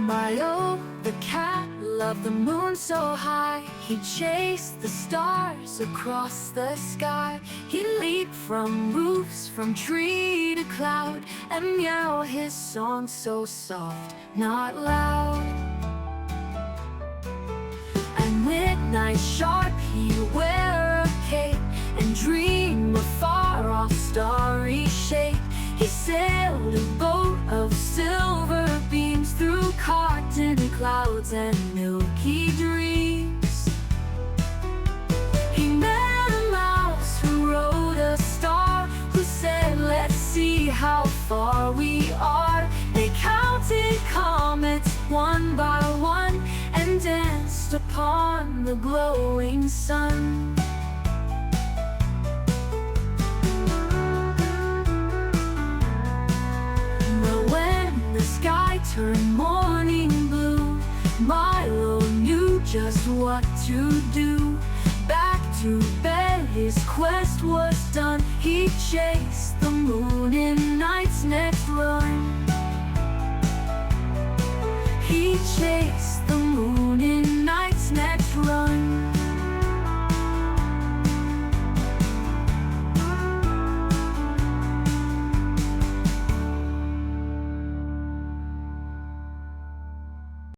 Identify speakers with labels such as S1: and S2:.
S1: Myloo, the cat, loved the moon so high. He chased the stars across the sky. He leaped from roofs, from tree to cloud, and meow, his song so soft, not loud. At midnight sharp he'd wear a cape and dream of far-off starry shape. He sailed a boat of silver beams through cotton clouds and milky dreams. He met a mouse who rode a star, who said, "Let's see how far we are." They counted comets one by one and danced upon the glowing sun. Turned morning blue, Myloo knew just what to do. Back to bed, his quest was done. He chased the moon in night's next run. He chased